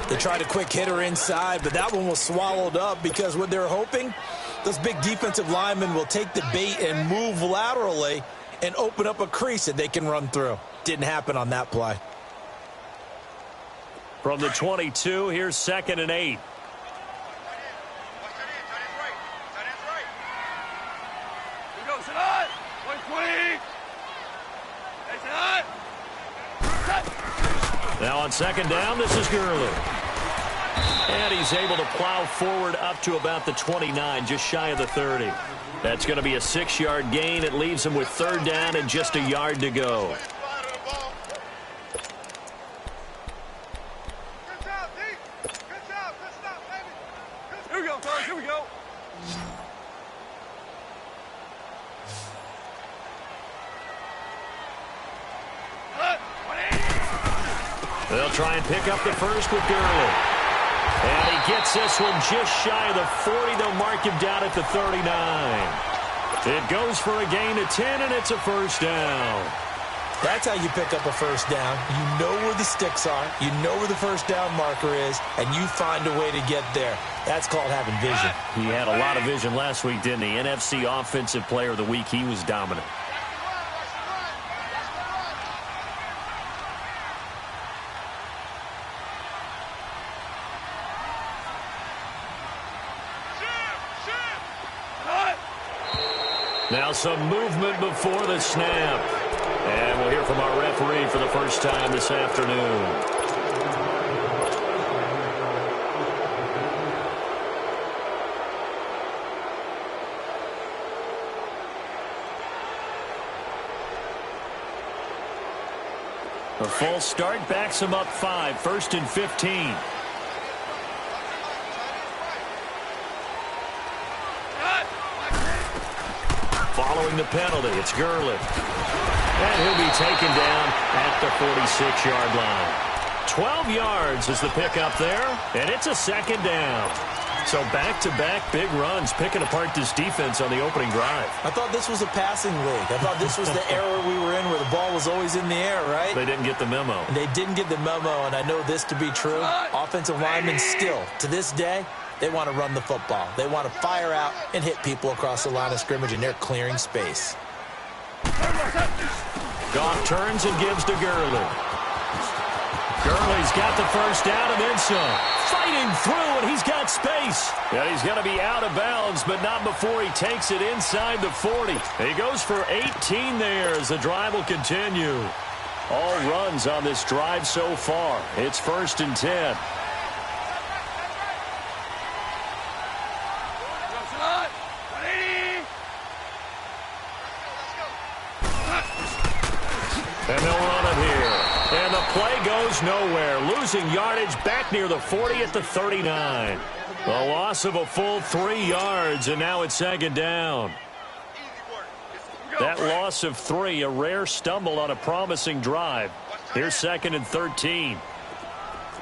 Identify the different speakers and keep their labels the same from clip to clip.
Speaker 1: They tried a quick hitter inside, but that one was swallowed up because what they're hoping, those big defensive linemen will take the bait and move laterally and open up a crease that they can run through. Didn't happen on that play.
Speaker 2: From the 22, here's 2nd and 8. Now on 2nd down, this is Gurley. And he's able to plow forward up to about the 29, just shy of the 30. That's going to be a 6-yard gain. It leaves him with 3rd down and just a yard to go.
Speaker 3: Here we go, guys. Here we go.
Speaker 2: They'll try and pick up the first with Gurley. And he gets this one just shy of the 40. They'll mark him down at the 39. It goes for a gain of 10, and it's a 1st down.
Speaker 1: That's how you pick up a 1st down. You know where the sticks are. You know where the 1st down marker is, and you find a way to get there. That's called having vision.
Speaker 2: He had a lot of vision last week, didn't he? NFC Offensive Player of the Week. He was dominant. Now some movement before the snap. And we'll hear from our referee for the first time this afternoon. A false start backs him up 5, 1st and 15. Following the penalty, it's Gurley. And he'll be taken down at the 46-yard line. 12 yards is the pickup there, and it's a 2nd down. So back-to-back big runs, picking apart this defense on the opening drive.
Speaker 1: I thought this was a passing league. I thought this was the era we were in where the ball was always in the air, right?
Speaker 2: They didn't get the memo.
Speaker 1: And they didn't get the memo, and I know this to be true. Offensive linemen still, to this day, they want to run the football. They want to fire out and hit people across the line of scrimmage, and they're clearing space.
Speaker 2: Goff turns and gives to Gurley. Gurley's got the 1st down and then some. Fighting through, and he's got space. And he's going to be out of bounds, but not before he takes it inside the 40. He goes for 18 there as the drive will continue. All runs on this drive so far. It's 1st and 10. And they'll run it here. And the play goes nowhere. Losing yardage back near the 40 at the 39. A loss of a full 3 yards, and now it's 2nd down. That loss of 3, a rare stumble on a promising drive. Here's 2nd and 13.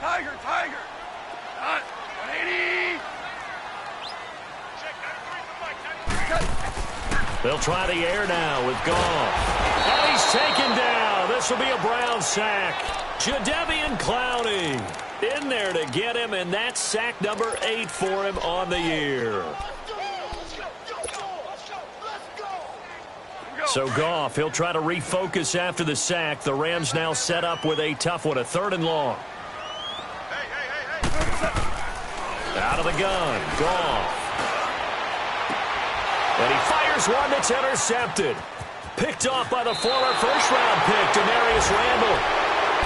Speaker 3: Tiger. 180.
Speaker 2: They'll try the air now with Goff. And he's taken down. This will be a Brown sack. Jadeveon Clowney in there to get him, and that's sack number 8 for him on the year. So Goff, he'll try to refocus after the sack. The Rams now set up with a tough one, a 3rd and long. Out of the gun, Goff. And he fires one that's intercepted. Picked off by the former first-round pick, Demarius Randall.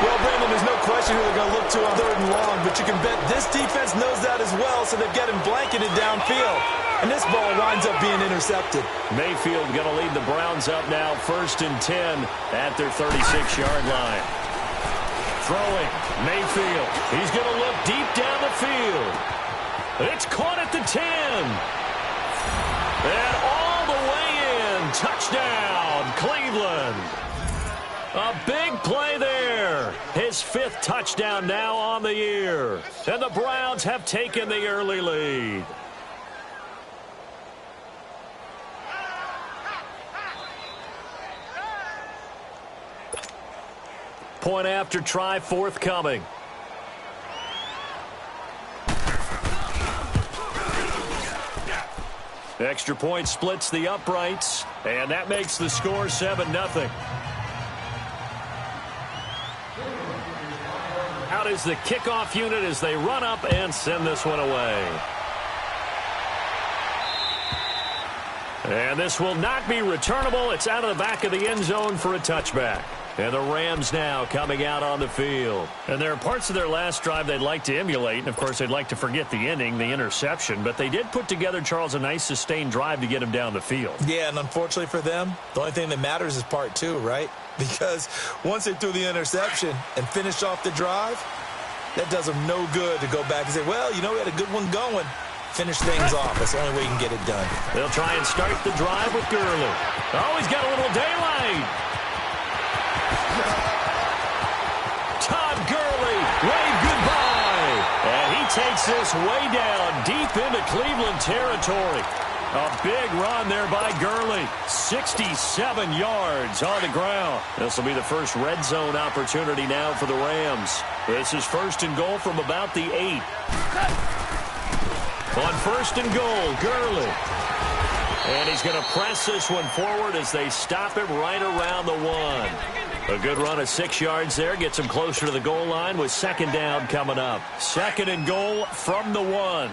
Speaker 1: Well, Brandon, there's no question who they're going to look to on 3rd and long, but you can bet this defense knows that as well, so they've got him blanketed downfield. And this ball winds up being intercepted.
Speaker 2: Mayfield going to lead the Browns up now, 1st and 10 at their 36-yard line. Throwing, Mayfield. He's going to look deep down the field. It's caught at the 10. And all the way in. Touchdown, Cleveland. A big play there. His 5th touchdown now on the year. And the Browns have taken the early lead. Point after try forthcoming. Extra point splits the uprights, and that makes the score 7-0. Out is the kickoff unit as they run up and send this one away. And this will not be returnable. It's out of the back of the end zone for a touchback. And the Rams now coming out on the field. And there are parts of their last drive they'd like to emulate. And, of course, they'd like to forget the ending, the interception. But they did put together, Charles, a nice sustained drive to get him down the field.
Speaker 1: Yeah, and unfortunately for them, the only thing that matters is part two, right? Because once they threw the interception and finished off the drive, that does them no good to go back and say, well, you know, we had a good one going. Finish things off. That's the only way you can get it done.
Speaker 2: They'll try and start the drive with Gurley. Oh, he's got a little daylight. Todd Gurley, wave goodbye. And he takes this way down deep into Cleveland territory. A big run there by Gurley. 67 yards on the ground. This will be the first red zone opportunity now for the Rams. This is 1st and goal from about the 8. On 1st and goal, Gurley. And he's going to press this one forward as they stop him right around the 1. A good run of 6 yards there. Gets him closer to the goal line with 2nd down coming up. 2nd and goal from the 1.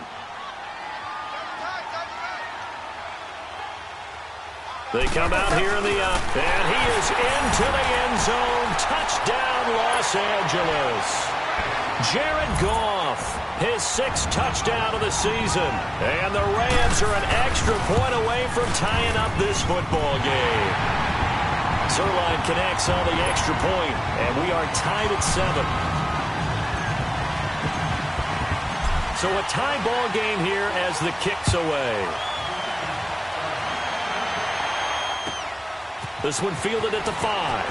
Speaker 2: They come out here in the up. And he is into the end zone. Touchdown, Los Angeles. Jared Goff. His 6th touchdown of the season. And the Rams are an extra point away from tying up this football game. Zerline connects on the extra point, and we are tied at 7. So a tie ball game here as the kick's away. This one fielded at the 5.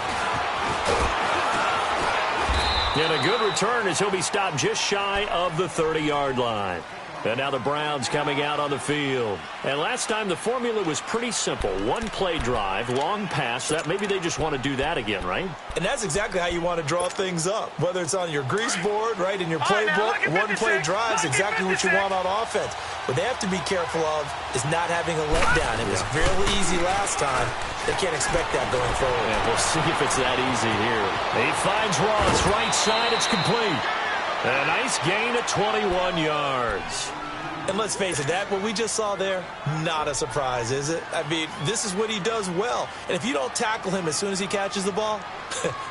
Speaker 2: And a good return as he'll be stopped just shy of the 30-yard line. And now the Browns coming out on the field. And last time the formula was pretty simple. 1-play drive, long pass. That maybe they just want to do that again, right?
Speaker 1: And that's exactly how you want to draw things up. Whether it's on your grease board, right, in your playbook, 1-play drives exactly what you want on offense. What they have to be careful of is not having a letdown. It was fairly easy last time. They can't expect that going forward.
Speaker 2: Yeah, we'll see if it's that easy here. He finds Ross, right side, it's complete. A nice gain of 21 yards.
Speaker 1: And let's face it, that what we just saw there, not a surprise, is it? I mean, this is what he does well. And if you don't tackle him as soon as he catches the ball,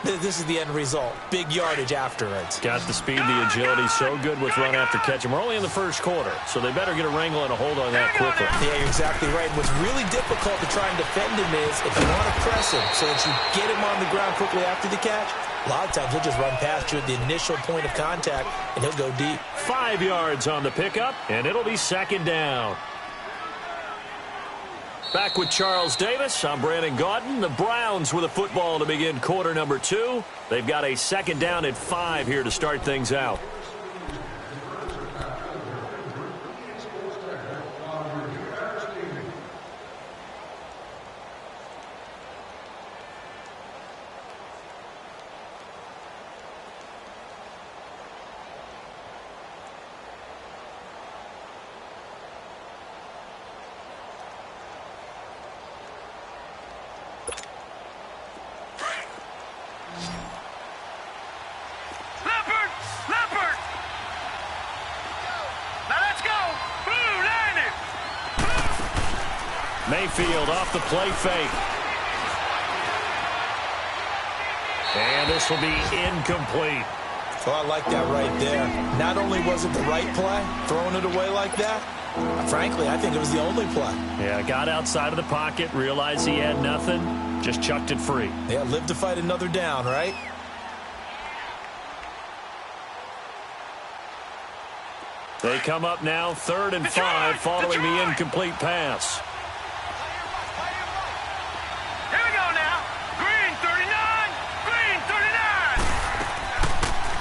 Speaker 1: this is the end result. Big yardage afterwards.
Speaker 2: Got the speed, the agility, so good with run after catch. And we're only in the first quarter, so they better get a wrangle and a hold on that quickly.
Speaker 1: Yeah, you're exactly right. What's really difficult to try and defend him is if you want to press him so that you get him on the ground quickly after the catch, a lot of times he'll just run past you at the initial point of contact, and he'll go deep.
Speaker 2: 5 yards on the pickup, and it'll be 2nd down. Back with Charles Davis. I'm Brandon Gaudin. The Browns with a football to begin quarter number 2. They've got a 2nd down at 5 here to start things out. Mayfield off the play fake. And this will be incomplete.
Speaker 1: Oh, I like that right there. Not only was it the right play, throwing it away like that, frankly, I think it was the only play.
Speaker 2: Yeah, got outside of the pocket, realized he had nothing, just chucked it free.
Speaker 1: Yeah, live to fight another down, right?
Speaker 2: They come up now, 3rd and 5, following the incomplete pass.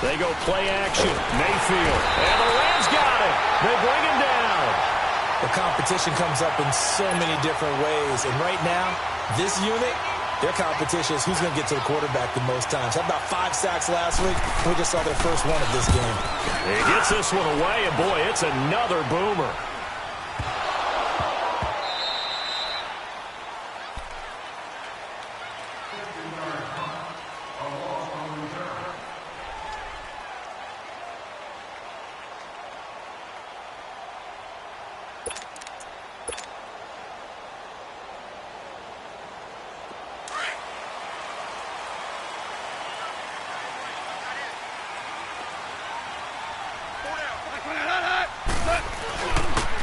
Speaker 2: They go play action. Mayfield. And the Rams got it. They bring him down.
Speaker 1: The competition comes up in so many different ways. And right now, this unit, their competition is who's going to get to the quarterback the most times. How about 5 sacks last week? We just saw their first one of this game.
Speaker 2: He gets this one away, and boy, it's another boomer.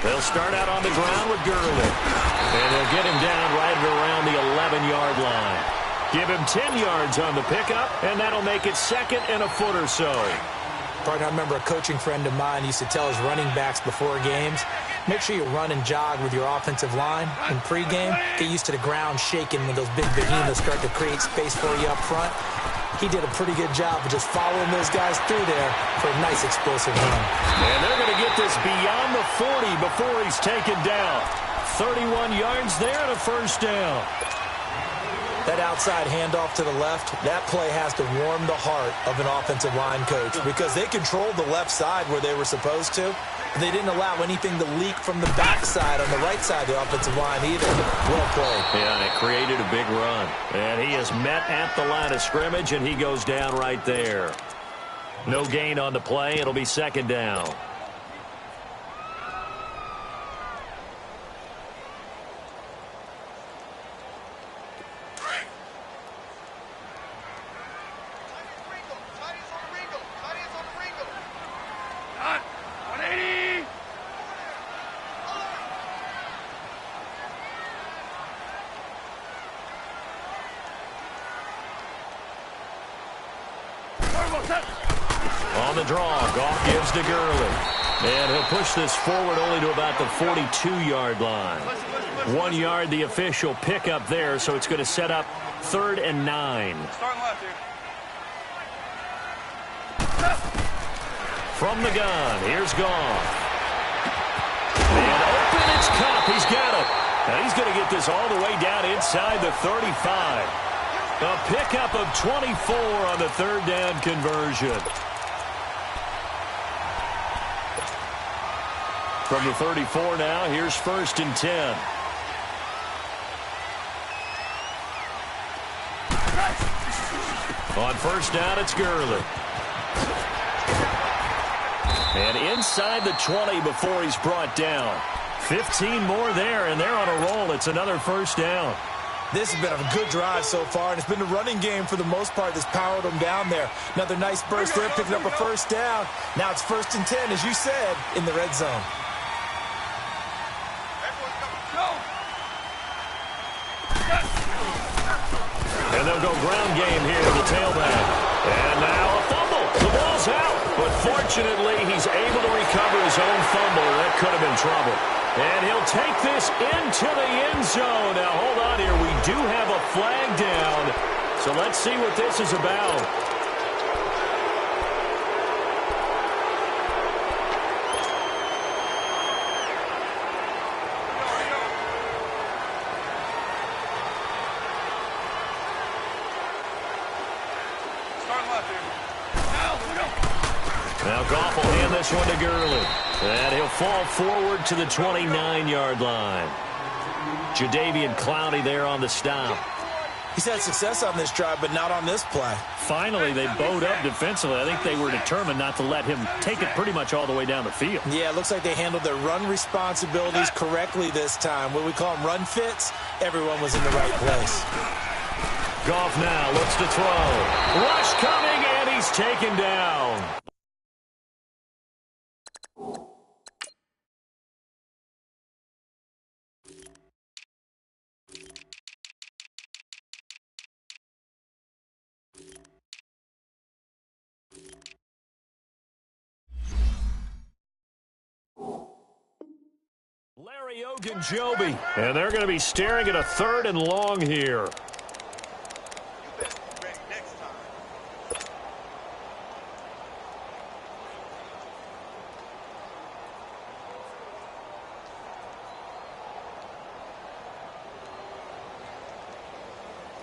Speaker 2: They'll start out on the ground with Gurley. And they'll get him down right around the 11-yard line. Give him 10 yards on the pickup, and that'll make it second and a foot or so.
Speaker 1: Partner, I remember a coaching friend of mine used to tell his running backs before games, make sure you run and jog with your offensive line in pregame. Get used to the ground shaking when those big behemoths start to create space for you up front. He did a pretty good job of just following those guys through there for a nice explosive run.
Speaker 2: And they're going to get this beyond the 40 before he's taken down. 31 yards there and a first down.
Speaker 1: That outside handoff to the left, that play has to warm the heart of an offensive line coach because they controlled the left side where they were supposed to. They didn't allow anything to leak from the backside on the right side of the offensive line either. Well played.
Speaker 2: Yeah, and it created a big run. And he is met at the line of scrimmage, and he goes down right there. No gain on the play. It'll be second down. On the draw, Goff gives to Gurley. And he'll push this forward only to about the 42-yard line. 1 yard, the official pickup there, so it's going to set up 3rd and 9.
Speaker 3: Starting left here.
Speaker 2: From the gun, here's Goff. And open, it's Kupp. He's got it. Now he's going to get this all the way down inside the 35. A pickup of 24 on the 3rd down conversion. From the 34 now, here's 1st and 10. On 1st down, it's Gurley. And inside the 20 before he's brought down. 15 more there, and they're on a roll. It's another 1st down.
Speaker 1: This has been a good drive so far, and it's been the running game for the most part that's powered them down there. Another nice burst there, picking up a 1st down. Now it's 1st and 10, as you said, in the red zone.
Speaker 2: And they'll go ground game here to the tailback. And now a fumble. The ball's out. But fortunately, he's able to recover his own fumble. That could have been trouble. And he'll take this into the end zone. Now, hold on here. We do have a flag down. So let's see what this is about. Now Goff will hand this one to Gurley. And he'll fall forward to the 29-yard line. Jadeveon Clowney there on the stop.
Speaker 1: He's had success on this drive, but not on this play.
Speaker 2: Finally, they bowed up defensively. I think they were determined not to let him take it pretty much all the way down the field.
Speaker 1: Yeah, it looks like they handled their run responsibilities correctly this time. What we call them run fits, everyone was in the right place.
Speaker 2: Goff now looks to throw. Rush coming, and he's taken down. Larry Ogunjobi. And they're going to be staring at a 3rd and long here.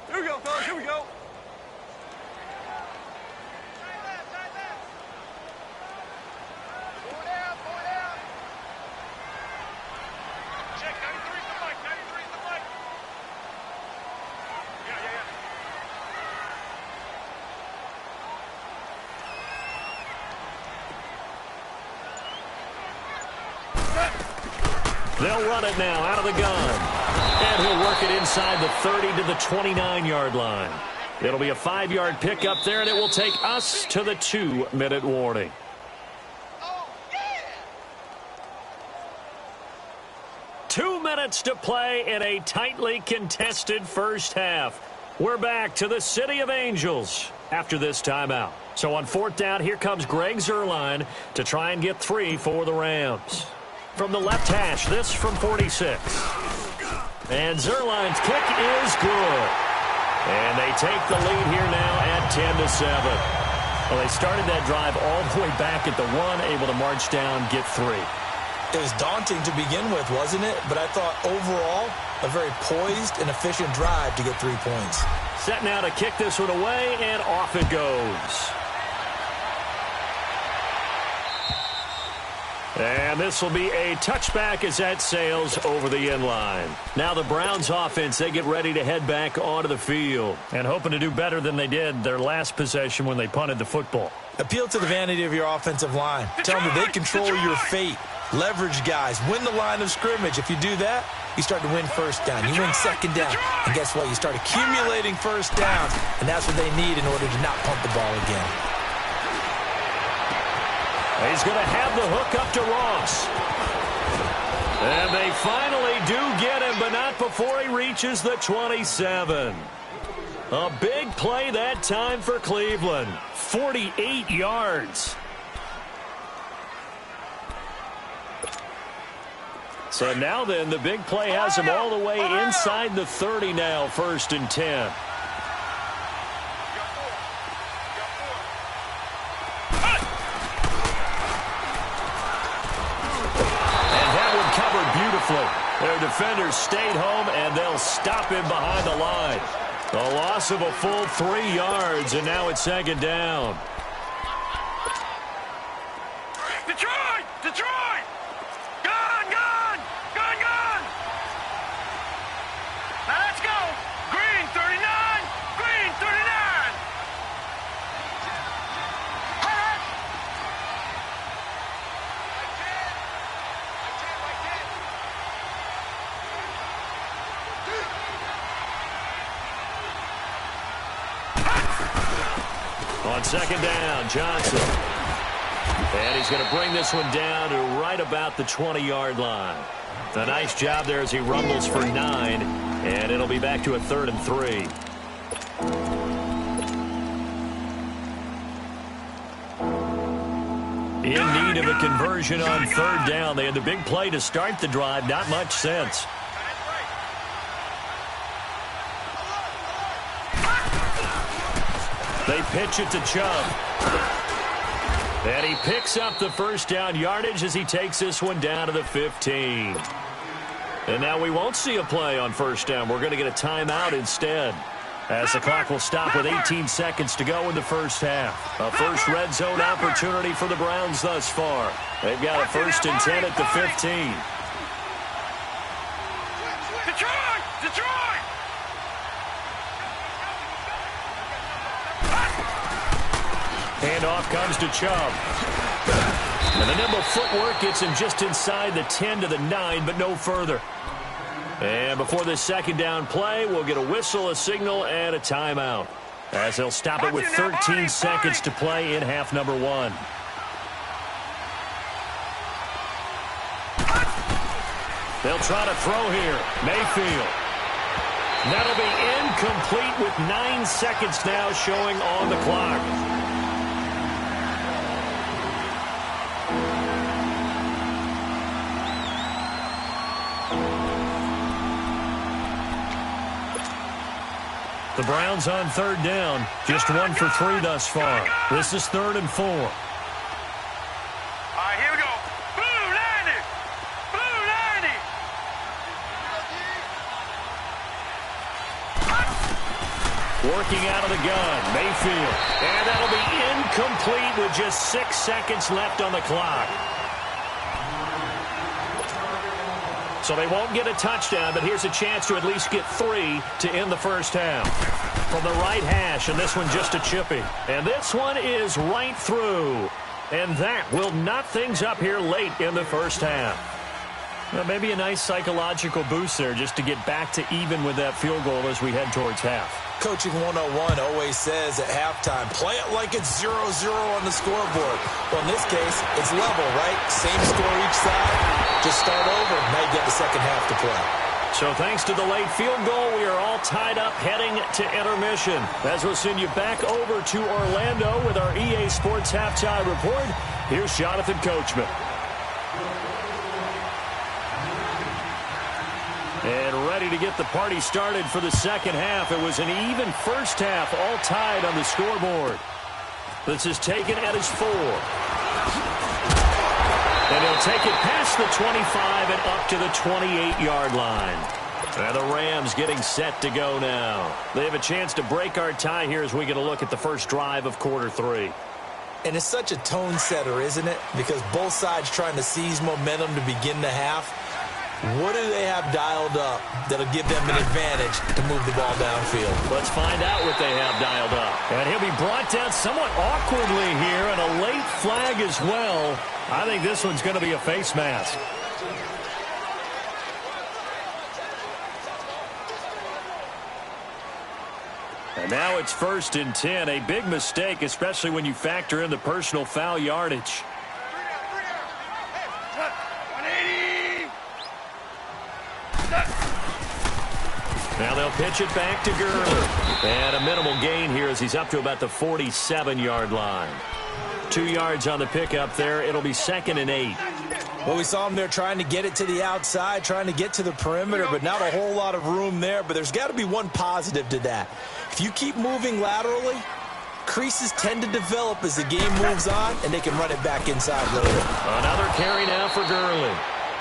Speaker 3: Here we go, fellas. Here we go. Check 93 is the mic. 93 is the mic.
Speaker 2: They'll run it now out of the gun. And he'll work it inside the 30 to the 29-yard line. It'll be a 5-yard pickup there, and it will take us to the 2-minute warning. 2 minutes to play in a tightly contested first half. We're back to the City of Angels after this timeout. So on 4th down, here comes Greg Zuerlein to try and get 3 for the Rams. From the left hash, this from 46. And Zuerlein's kick is good. And they take the lead here now at 10-7. Well, they started that drive all the way back at the 1, able to march down, get 3.
Speaker 1: It was daunting to begin with, wasn't it? But I thought overall, a very poised and efficient drive to get 3 points.
Speaker 2: Set now to kick this one away, and off it goes. And this will be a touchback as that sails over the end line. Now the Browns offense, they get ready to head back onto the field and hoping to do better than they did their last possession when they punted the football.
Speaker 1: Appeal to the vanity of your offensive line. Tell them that they control your fate. Leverage guys. Win the line of scrimmage. If you do that, you start to win first down. You win second down. And guess what? You start accumulating first downs. And that's what they need in order to not punt the ball again.
Speaker 2: He's going to have the hook up to Ross. And they finally do get him, but not before he reaches the 27. A big play that time for Cleveland. 48 yards. So now then, the big play has him all the way inside the 30 now, 1st and 10. Their defenders stayed home, and they'll stop him behind the line. A loss of a full 3 yards, and now it's 2nd down.
Speaker 3: Detroit! Detroit! Gun! Gun! Gun! Gun! Now let's go! Green 39! Green 39!
Speaker 2: On 2nd down, Johnson. And he's going to bring this one down to right about the 20-yard line. A nice job there as he rumbles for 9, and it'll be back to a 3rd and 3. In need of a conversion on 3rd down. They had the big play to start the drive. Not much sense. They pitch it to Chubb. And he picks up the 1st down yardage as he takes this one down to the 15. And now we won't see a play on 1st down. We're going to get a timeout instead, as the clock will stop with 18 seconds to go in the first half. A first red zone opportunity for the Browns thus far. They've got a 1st and 10 at the 15.
Speaker 3: Detroit! Detroit!
Speaker 2: Handoff comes to Chubb. And the nimble footwork gets him just inside the 10 to the 9, but no further. And before this 2nd down play, we'll get a whistle, a signal, and a timeout, as they'll stop it with 13 seconds to play in half number 1. They'll try to throw here. Mayfield. That'll be incomplete with 9 seconds now showing on the clock. The Browns on 3rd down, just 1 for 3 thus far. This is 3rd and 4.
Speaker 3: All right, here we go. Blue 90! Blue 90!
Speaker 2: Working out of the gun, Mayfield. And that'll be incomplete with just 6 seconds left on the clock. So they won't get a touchdown, but here's a chance to at least get 3 to end the first half. From the right hash, and this one just a chippy. And this one is right through. And that will knot things up here late in the first half. Well, maybe a nice psychological boost there just to get back to even with that field goal as we head towards half.
Speaker 1: Coaching 101 always says at halftime, play it like it's 0-0 on the scoreboard. Well, in this case, it's level, right? Same score each side. Just start over. Now you get the second half to play.
Speaker 2: So thanks to the late field goal, we are all tied up heading to intermission. As we'll send you back over to Orlando with our EA Sports Halftime Report, here's Jonathan Coachman. And ready to get the party started for the second half. It was an even first half, all tied on the scoreboard. This is taken at his 4. And he'll take it past the 25 and up to the 28-yard line. And the Rams getting set to go now. They have a chance to break our tie here as we get a look at the first drive of quarter 3.
Speaker 1: And it's such a tone setter, isn't it? Because both sides trying to seize momentum to begin the half. What do they have dialed up that'll give them an advantage to move the ball downfield?
Speaker 2: Let's find out what they have dialed up. And he'll be brought down somewhat awkwardly here, and a late flag as well. I think this one's going to be a face mask. And now it's 1st and 10. A big mistake, especially when you factor in the personal foul yardage. Now they'll pitch it back to Gurley. And a minimal gain here as he's up to about the 47-yard line. 2 yards on the pickup there. It'll be 2nd and 8.
Speaker 1: Well, we saw him there trying to get it to the outside, trying to get to the perimeter, but not a whole lot of room there. But there's got to be one positive to that. If you keep moving laterally, creases tend to develop as the game moves on, and they can run it back inside later.
Speaker 2: Another carry now for Gurley.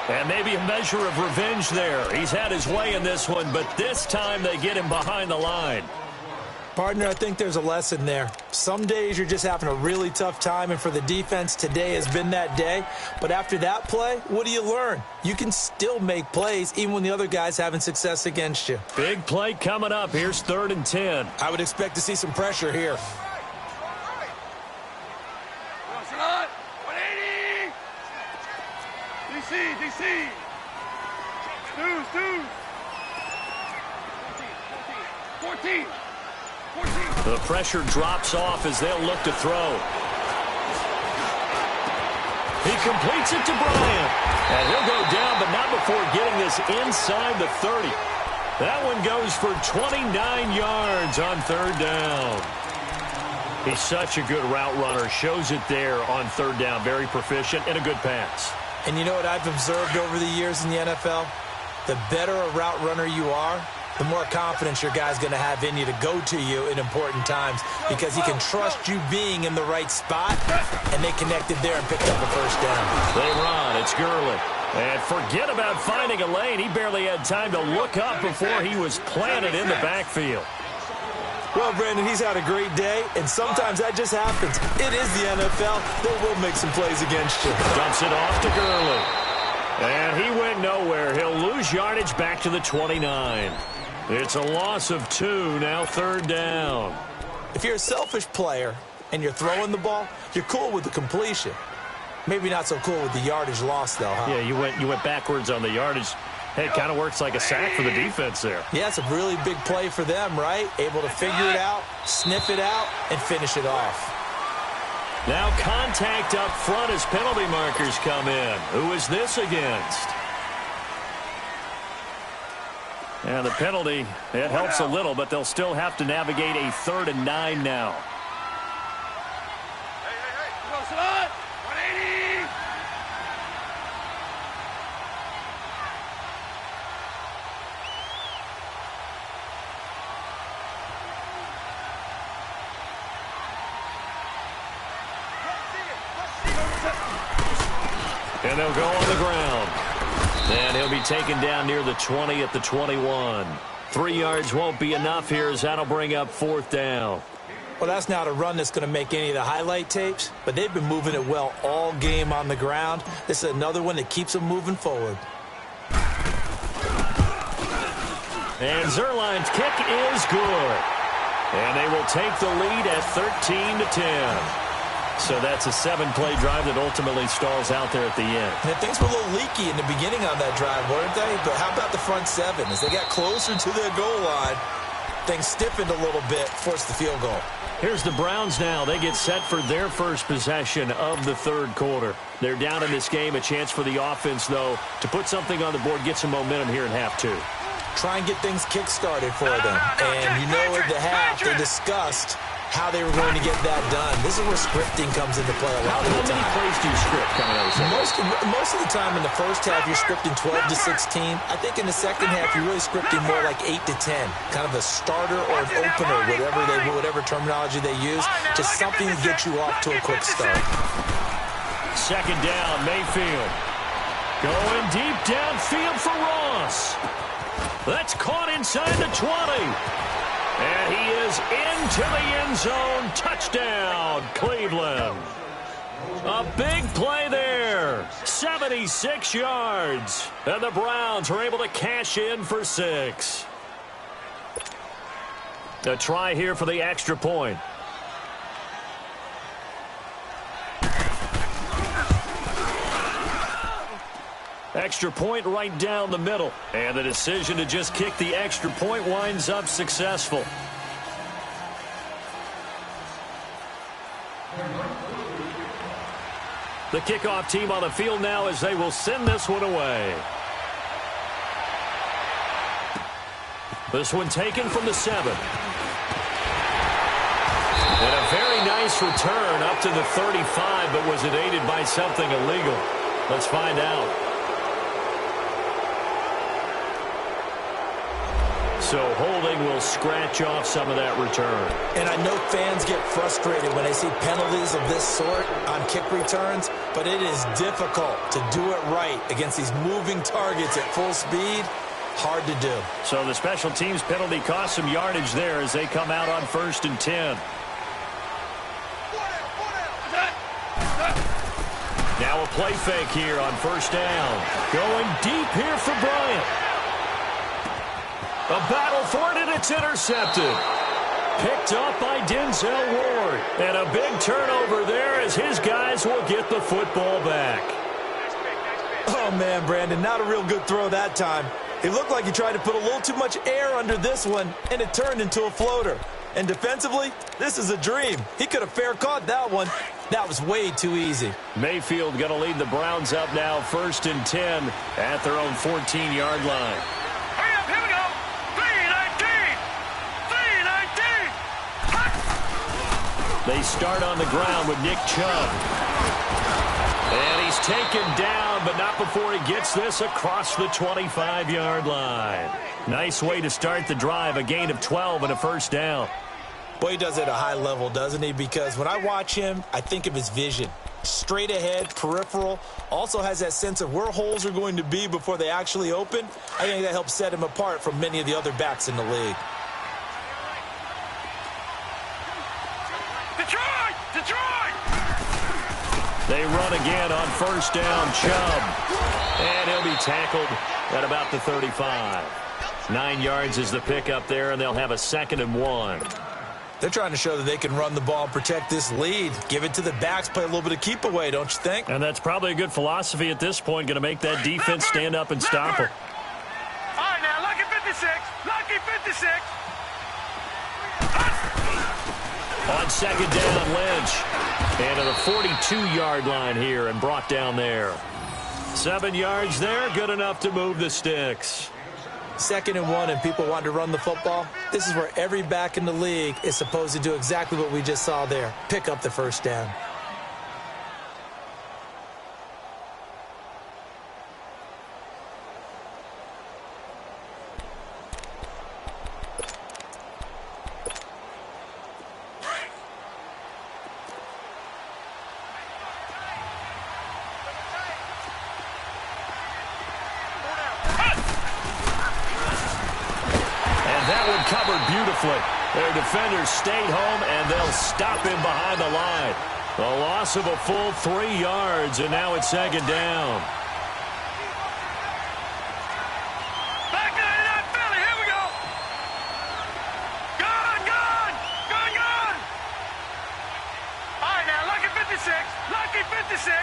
Speaker 2: And maybe a measure of revenge there. He's had his way in this one, but this time they get him behind the line.
Speaker 1: Partner, I think there's a lesson there. Some days you're just having a really tough time, and for the defense, today has been that day. But after that play, what do you learn? You can still make plays even when the other guy's having success against you.
Speaker 2: Big play coming up. Here's 3rd and 10.
Speaker 1: I would expect to see some pressure here.
Speaker 3: DC! Deuce! 14!
Speaker 2: The pressure drops off as they'll look to throw. He completes it to Bryant. And he'll go down, but not before getting this inside the 30. That one goes for 29 yards on 3rd down. He's such a good route runner. Shows it there on 3rd down. Very proficient and a good pass.
Speaker 1: And you know what I've observed over the years in the NFL? The better a route runner you are, the more confidence your guy's going to have in you to go to you in important times because he can trust you being in the right spot, and they connected there and picked up a 1st down.
Speaker 2: They run. It's Gurley. And forget about finding a lane. He barely had time to look up before he was planted in the backfield.
Speaker 1: Well, Brandon, he's had a great day, and sometimes that just happens. It is the NFL. They will make some plays against you.
Speaker 2: Dumps it off to Gurley. And he went nowhere. He'll lose yardage back to the 29. It's a loss of 2, now 3rd down.
Speaker 1: If you're a selfish player and you're throwing the ball, you're cool with the completion. Maybe not so cool with the yardage loss, though, huh?
Speaker 2: Yeah, you went backwards on the yardage. Hey, it kind of works like a sack for the defense there.
Speaker 1: Yeah, it's a really big play for them, right? Able to figure it out, sniff it out, and finish it off.
Speaker 2: Now contact up front as penalty markers come in. Who is this against? And the penalty, it helps a little, but they'll still have to navigate a 3rd and 9 now.
Speaker 3: Hey! 180!
Speaker 2: And they'll go on the ground. And he'll be taken down near the 20 at the 21. 3 yards won't be enough here as that'll bring up 4th down.
Speaker 1: Well, that's not a run that's going to make any of the highlight tapes, but they've been moving it well all game on the ground. This is another one that keeps them moving forward.
Speaker 2: And Zuerlein's kick is good. And they will take the lead at 13-10. So that's a 7-play drive that ultimately stalls out there at the end.
Speaker 1: And things were a little leaky in the beginning on that drive, weren't they? But how about the front 7? As they got closer to their goal line, Things stiffened a little bit, forced the field goal.
Speaker 2: Here's the Browns now. They get set for their first possession of the third quarter. They're down in this game. A chance for the offense, though, to put something on the board, get some momentum here in half two.
Speaker 1: Try and get things kick-started for them. And you know at the half, they discussed how they were going to get that done. This is where scripting comes into play a lot of the time.
Speaker 2: How many plays do you script coming out of the second?
Speaker 1: Most of the time in the first half, you're scripting 12 to 16. I think in the second half, you're really scripting more like 8 to 10. Kind of a starter or an opener, whatever terminology they use. Just something to get you off to a quick start.
Speaker 2: Second down, Mayfield. Going deep downfield for Ross. That's caught inside the 20. And he is into the end zone. Touchdown, Cleveland. A big play there. 76 yards. And the Browns are able to cash in for 6. A try here for the extra point. Extra point right down the middle. And the decision to just kick the extra point winds up successful. The kickoff team on the field now as they will send this one away. This one taken from the 7. And a very nice return up to the 35, but was it aided by something illegal? Let's find out. So holding will scratch off some of that return.
Speaker 1: And I know fans get frustrated when they see penalties of this sort on kick returns, but it is difficult to do it right against these moving targets at full speed. Hard to do.
Speaker 2: So the special teams penalty cost some yardage there as they come out on 1st and 10. Now a play fake here on 1st down. Going deep here for Bryant. A battle for it, and it's intercepted. Picked up by Denzel Ward. And a big turnover there as his guys will get the football back.
Speaker 1: Oh, man, Brandon, not a real good throw that time. It looked like he tried to put a little too much air under this one, and it turned into a floater. And defensively, this is a dream. He could have fair caught that one. That was way too easy.
Speaker 2: Mayfield going to lead the Browns up now 1st and 10 at their own 14-yard line.
Speaker 3: Here we go. 3-19. 3-19.
Speaker 2: They start on the ground with Nick Chubb. And he's taken down, but not before he gets this across the 25-yard line. Nice way to start the drive, a gain of 12 and a 1st down.
Speaker 1: Boy, he does it at a high level, doesn't he? Because when I watch him, I think of his vision. Straight ahead, peripheral. Also has that sense of where holes are going to be before they actually open. I think that helps set him apart from many of the other backs in the league.
Speaker 3: Detroit! Detroit!
Speaker 2: They run again on 1st down, Chubb. And he'll be tackled at about the 35. 9 yards is the pickup there, and they'll have a 2nd and 1.
Speaker 1: They're trying to show that they can run the ball and protect this lead. Give it to the backs, play a little bit of keep away, don't you think?
Speaker 2: And that's probably a good philosophy at this point, going to make that defense stand up and stop them.
Speaker 3: All right, now, lucky 56. Lucky 56.
Speaker 2: On 2nd down, Lynch. And to the 42-yard line here and brought down there. 7 yards there, good enough to move the sticks.
Speaker 1: 2nd and 1 and people want to run the football. This is where every back in the league is supposed to do exactly what we just saw there. Pick up the 1st down.
Speaker 2: Their defenders stayed home, and they'll stop him behind the line. A loss of a full 3 yards, and now it's 2nd down.
Speaker 3: Back in that Philly. Here we go. Gone. All right, now, lucky 56. Lucky 56.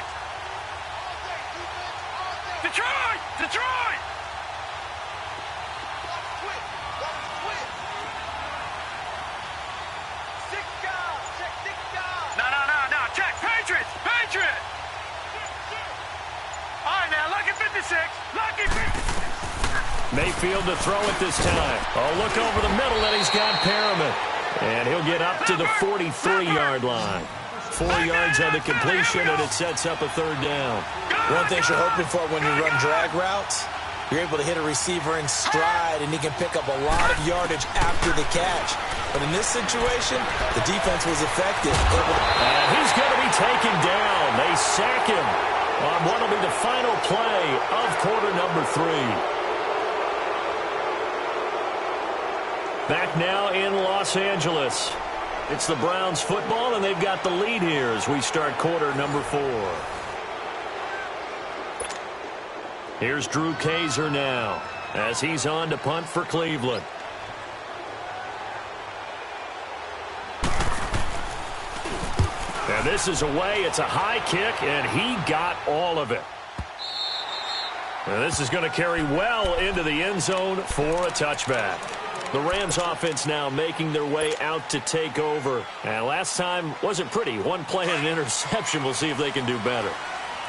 Speaker 3: Detroit! 56. Lucky 50.
Speaker 2: Mayfield to throw it this time. Oh, look over the middle, and he's got Perriman. And he'll get up to the 43-yard line. 4 yards on the completion, and it sets up a third down.
Speaker 1: One thing you're hoping for when you run drag routes, you're able to hit a receiver in stride, and he can pick up a lot of yardage after the catch. But in this situation, the defense was effective.
Speaker 2: And he's going to be taken down. They sack him on what will be the final play of quarter number 3. Back now in Los Angeles. It's the Browns football, and they've got the lead here as we start quarter number 4. Here's Drew Kaiser now as he's on to punt for Cleveland. And this is away. It's a high kick, and he got all of it. And this is going to carry well into the end zone for a touchback. The Rams offense now making their way out to take over. And last time wasn't pretty. One play and an interception. We'll see if they can do better.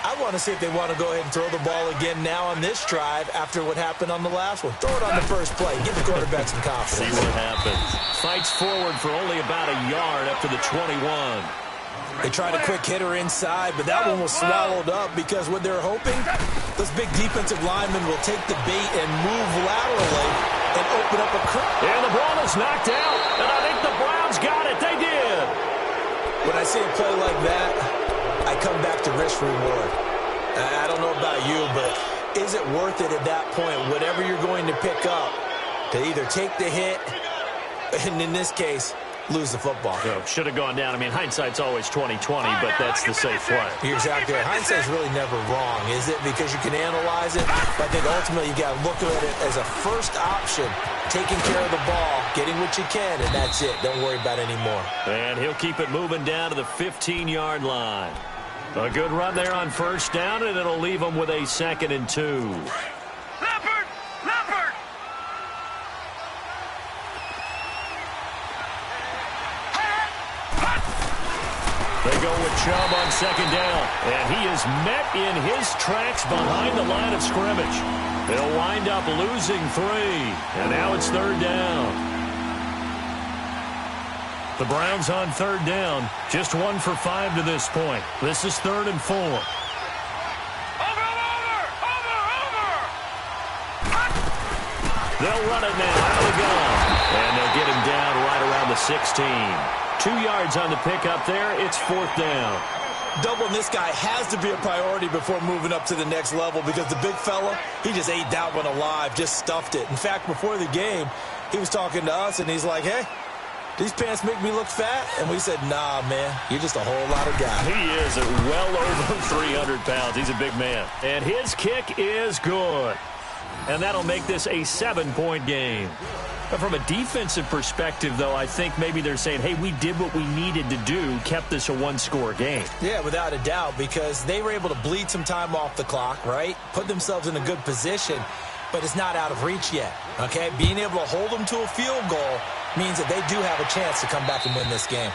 Speaker 1: I want to see if they want to go ahead and throw the ball again now on this drive after what happened on the last one. Throw it on the first play. Give the quarterback some confidence.
Speaker 2: See what happens. Fights forward for only about a yard up to the 21.
Speaker 1: They tried a quick hitter inside, but that one was swallowed up because what they're hoping, those big defensive linemen will take the bait and move laterally and open up a creek.
Speaker 2: And the ball is knocked out, and I think the Browns got it. They did.
Speaker 1: When I see a play like that, I come back to risk reward. I don't know about you, but is it worth it at that point, whatever you're going to pick up, to either take the hit, and in this case, lose the football?
Speaker 2: So, should have gone down. I mean, hindsight's always 20/20, but that's the safe play.
Speaker 1: You're exactly right. Hindsight's really never wrong, is it? Because you can analyze it, but I think ultimately you got to look at it as a first option, taking care of the ball, getting what you can, and that's it. Don't worry about it anymore.
Speaker 2: And he'll keep it moving down to the 15-yard line. A good run there on first down, and it'll leave them with a 2nd and 2.
Speaker 3: Leopard! Leopard!
Speaker 2: They go with Chubb on 2nd down, and he is met in his tracks behind the line of scrimmage. They'll wind up losing 3, and now it's 3rd down. The Browns on 3rd down, just 1 for 5 to this point. This is 3rd and 4.
Speaker 3: Over!
Speaker 2: They'll run it now out of the gun, and they'll get him down right around the 16. 2 yards on the pickup there. It's 4th down.
Speaker 1: Doubling this guy has to be a priority before moving up to the next level because the big fella, he just ate that one alive, just stuffed it. In fact, before the game, he was talking to us, and he's like, hey, these pants make me look fat? And we said, nah, man, you're just a whole lot of guy.
Speaker 2: He is at well over 300 pounds. He's a big man. And his kick is good. And that'll make this a 7-point game. But from a defensive perspective, though, I think maybe they're saying, hey, we did what we needed to do, kept this a 1-score game.
Speaker 1: Yeah, without a doubt, because they were able to bleed some time off the clock, right? Put themselves in a good position, but it's not out of reach yet, okay? Being able to hold them to a field goal means that they do have a chance to come back and win this game.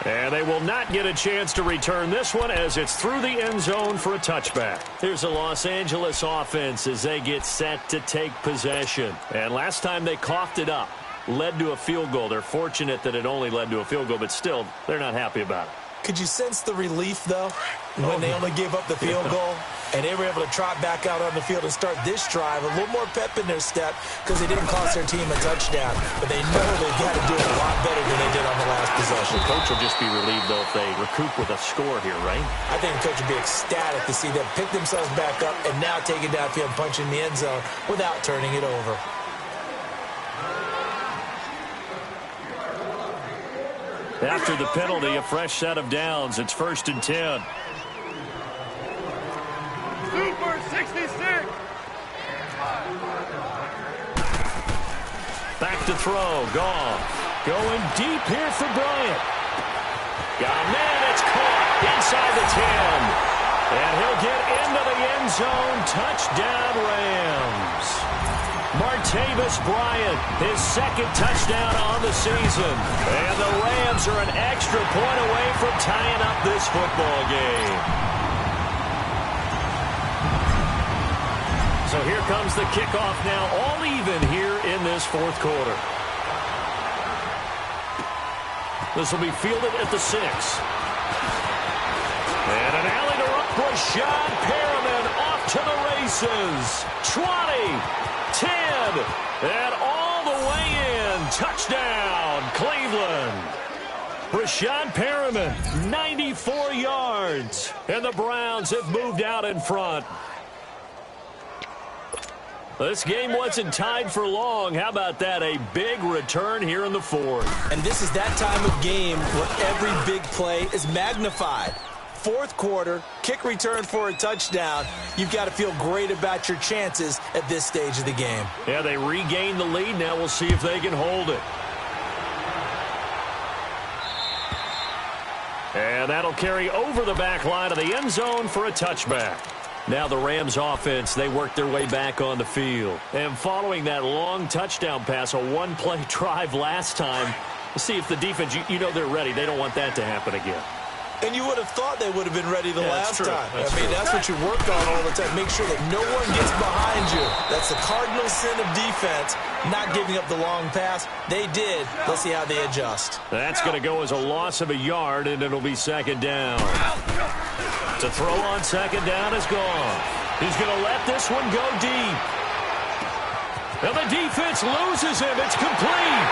Speaker 2: And they will not get a chance to return this one as it's through the end zone for a touchback. Here's a Los Angeles offense as they get set to take possession. And last time they coughed it up, led to a field goal. They're fortunate that it only led to a field goal, but still, they're not happy about it.
Speaker 1: Could you sense the relief, though, when they only gave up the field goal and they were able to trot back out on the field and start this drive? A little more pep in their step because they didn't cost their team a touchdown. But they know they've got to do it a lot better than they did on the last possession.
Speaker 2: The coach will just be relieved, though, if they recoup with a score here, right?
Speaker 1: I think the coach will be ecstatic to see them pick themselves back up and now take it downfield and punch in the end zone without turning it over.
Speaker 2: After the penalty, a fresh set of downs. It's 1st and 10.
Speaker 3: Super 66!
Speaker 2: Back to throw. Goff going deep here for Bryant. Oh, man, it's caught inside the 10. And he'll get into the end zone. Touchdown, Rams. Martavis Bryant, his 2nd touchdown on the season. And the Rams are an extra point away from tying up this football game. So here comes the kickoff now, all even here in this fourth quarter. This will be fielded at the 6. And an alley to Breshad Perriman off to the races. 20, 10, and all the way in. Touchdown, Cleveland. Breshad Perriman, 94 yards. And the Browns have moved out in front. This game wasn't tied for long. How about that? A big return here in the fourth.
Speaker 1: And this is that time of game where every big play is magnified. Fourth quarter, kick return for a touchdown. You've got to feel great about your chances at this stage of the game.
Speaker 2: Yeah, they regained the lead. Now we'll see if they can hold it. And that'll carry over the back line of the end zone for a touchback. Now the Rams offense, they work their way back on the field. And following that long touchdown pass, a one-play drive last time, see if the defense, you know they're ready. They don't want that to happen again.
Speaker 1: And you would have thought they would have been ready the last time.
Speaker 2: That's
Speaker 1: what you work on all the time. Make sure that no one gets behind you. That's the cardinal sin of defense, not giving up the long pass. They did. Let's see how they adjust.
Speaker 2: That's going to go as a loss of a yard, and it'll be second down. To throw on second down is gone. He's going to let this one go deep. And the defense loses him. It's complete.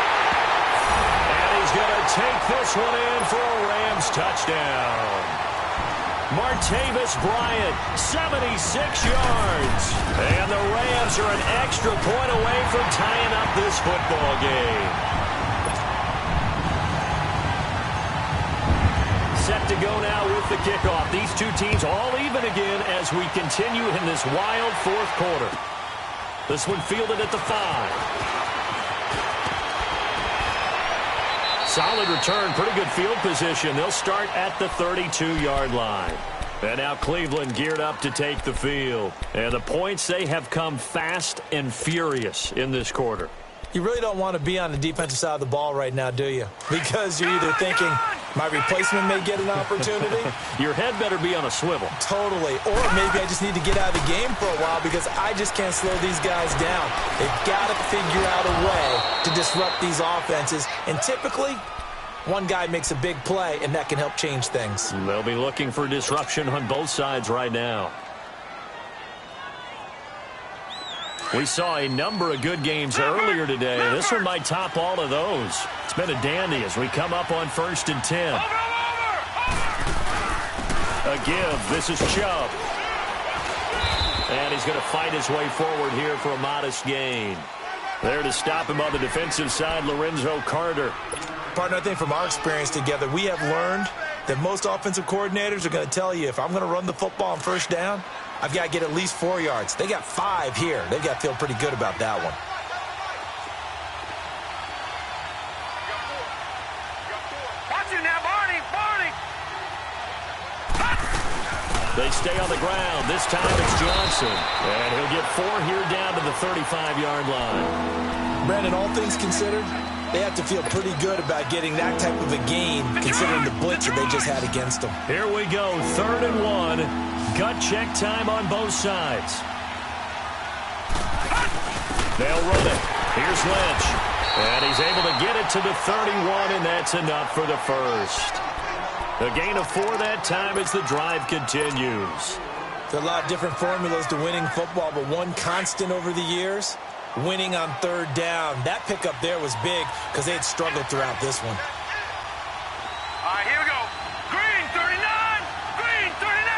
Speaker 2: And he's going to take this one in for a Rams touchdown. Martavis Bryant, 76 yards. And the Rams are an extra point away from tying up this football game. Set to go now with the kickoff. These two teams all even again as we continue in this wild fourth quarter. This one fielded at the 5. Solid return, pretty good field position. They'll start at the 32-yard line. And now Cleveland geared up to take the field. And the points, they have come fast and furious in this quarter.
Speaker 1: You really don't want to be on the defensive side of the ball right now, do you? Because you're either thinking, my replacement may get an opportunity.
Speaker 2: Your head better be on a swivel.
Speaker 1: Totally. Or maybe I just need to get out of the game for a while because I just can't slow these guys down. They've got to figure out a way to disrupt these offenses. And typically, one guy makes a big play, and that can help change things.
Speaker 2: They'll be looking for disruption on both sides right now. We saw a number of good games earlier today. This one might top all of those. It's been a dandy as we come up on 1st and 10. A give. This is Chubb. And he's going to fight his way forward here for a modest gain. There to stop him on the defensive side, Lorenzo Carter.
Speaker 1: Partner, I think from our experience together, we have learned that most offensive coordinators are going to tell you, if I'm going to run the football on first down, I've got to get at least 4 yards. They got 5 here. They've got to feel pretty good about that one.
Speaker 3: Watch it now, Barney!
Speaker 2: They stay on the ground. This time it's Johnson. And he'll get 4 here down to the 35-yard line.
Speaker 1: Brandon, all things considered, they have to feel pretty good about getting that type of a gain considering the blitz that they just had against them.
Speaker 2: Here we go, 3rd and 1. Gut check time on both sides. They'll run it. Here's Lynch. And he's able to get it to the 31, and that's enough for the first. A gain of 4 that time as the drive continues.
Speaker 1: There are a lot of different formulas to winning football, but one constant over the years, winning on 3rd down. That pickup there was big because they had struggled throughout this one.
Speaker 3: All right, here we go. Green, 39! Green, 39!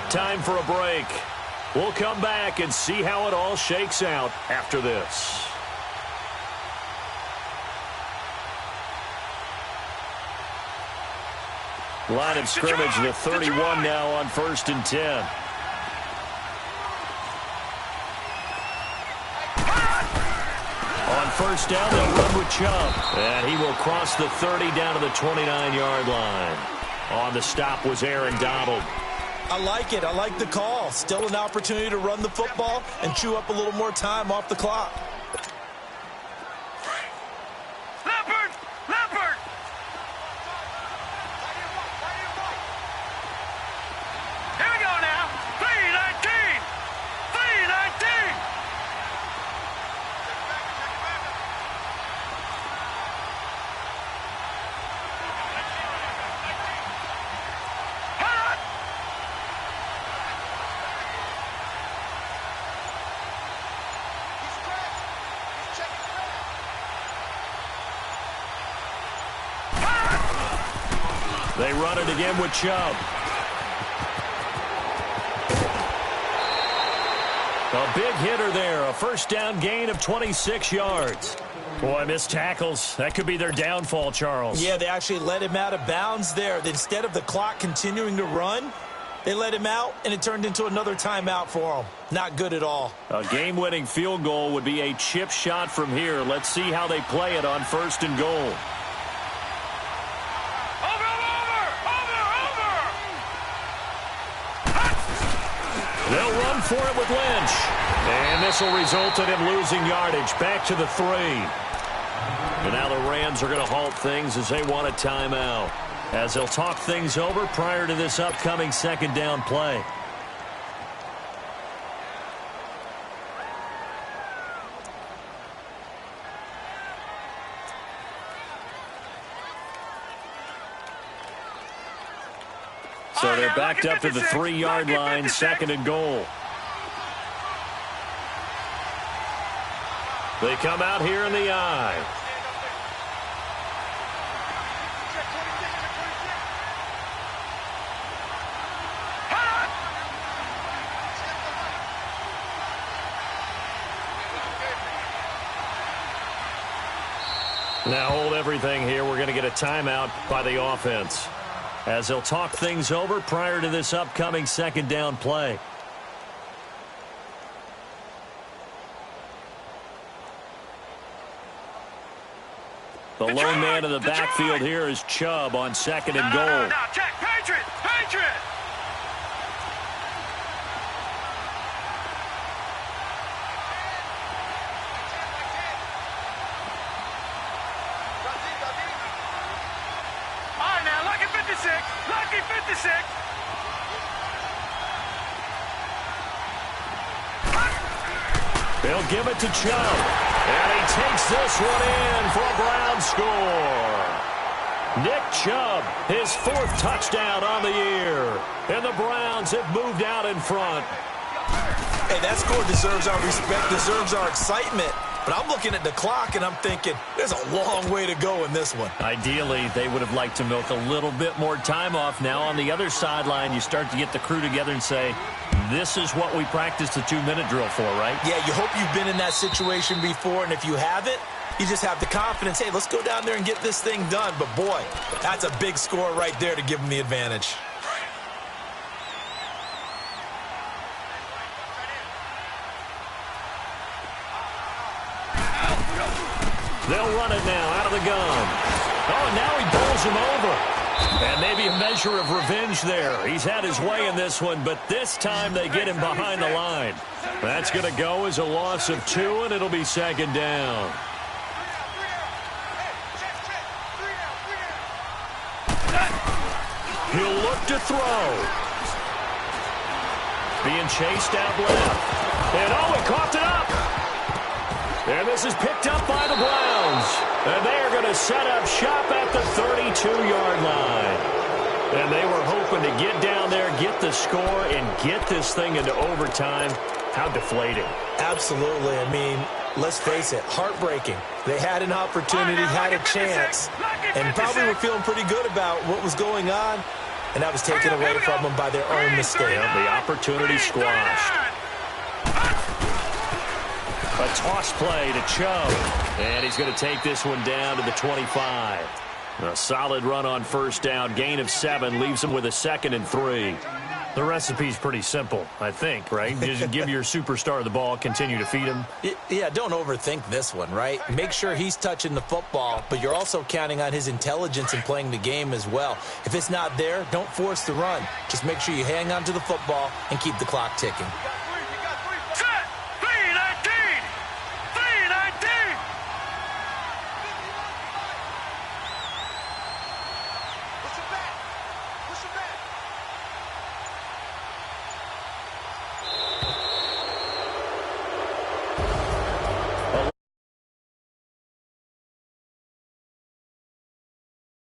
Speaker 2: Time for a break. We'll come back and see how it all shakes out after this. Line of scrimmage, the 31 now on 1st and 10. On 1st down, they'll run with Chubb. And he will cross the 30 down to the 29-yard line. On the stop was Aaron Donald.
Speaker 1: I like it. I like the call. Still an opportunity to run the football and chew up a little more time off the clock.
Speaker 3: Leopard! Leopard! Here we go now. 3:19. 3:19.
Speaker 2: They run it again with Chubb. A big hitter there. A first down gain of 26 yards. Boy, missed tackles. That could be their downfall, Charles.
Speaker 1: Yeah, they actually let him out of bounds there. Instead of the clock continuing to run, they let him out, and it turned into another timeout for him. Not good at all.
Speaker 2: A game-winning field goal would be a chip shot from here. Let's see how they play it on 1st and goal. They'll run for it with Lynch. And this will result in him losing yardage. Back to the 3. And now the Rams are going to halt things as they want a timeout, as they'll talk things over prior to this upcoming 2nd down play. So they're backed up to the 3-yard line, 2nd and goal. They come out here in the eye. Now hold everything here. We're going to get a timeout by the offense, as they'll talk things over prior to this upcoming 2nd down play. The lone man in the backfield here is Chubb on 2nd and goal.
Speaker 3: Now, check. Patriot! Patriot! All right, now, lucky 56. Lucky 56.
Speaker 2: They'll give it to Chubb. And he takes this one in for a Brown score. Nick Chubb, his 4th touchdown on the year. And the Browns have moved out in front.
Speaker 1: Hey, that score deserves our respect, deserves our excitement. But I'm looking at the clock, and I'm thinking, there's a long way to go in this one.
Speaker 2: Ideally, they would have liked to milk a little bit more time off. Now, on the other sideline, you start to get the crew together and say, this is what we practiced the 2-minute drill for, right?
Speaker 1: Yeah, you hope you've been in that situation before, and if you haven't, you just have the confidence, hey, let's go down there and get this thing done. But, boy, that's a big score right there to give them the advantage.
Speaker 2: They'll run it now out of the gun. Oh, and now he bowls him over. And maybe a measure of revenge there. He's had his way in this one, but this time they get him behind the line. That's going to go as a loss of 2, and it'll be 2nd down. He'll look to throw. Being chased out left. And oh, he coughed it up. And this is picked up by the Browns. And they are going to set up shop at the 32-yard line. And they were hoping to get down there, get the score, and get this thing into overtime. How deflating.
Speaker 1: Absolutely. I mean, let's face it, heartbreaking. They had an opportunity, had a chance, and probably were feeling pretty good about what was going on, and that was taken away from them by their own mistake.
Speaker 2: The opportunity squashed. A toss play to Chubb. And he's going to take this one down to the 25. A solid run on 1st down. Gain of 7 leaves him with a 2nd and 3. The recipe's pretty simple, I think, right? Just give your superstar the ball, continue to feed him.
Speaker 1: Yeah, don't overthink this one, right? Make sure he's touching the football, but you're also counting on his intelligence in playing the game as well. If it's not there, don't force the run. Just make sure you hang on to the football and keep the clock ticking.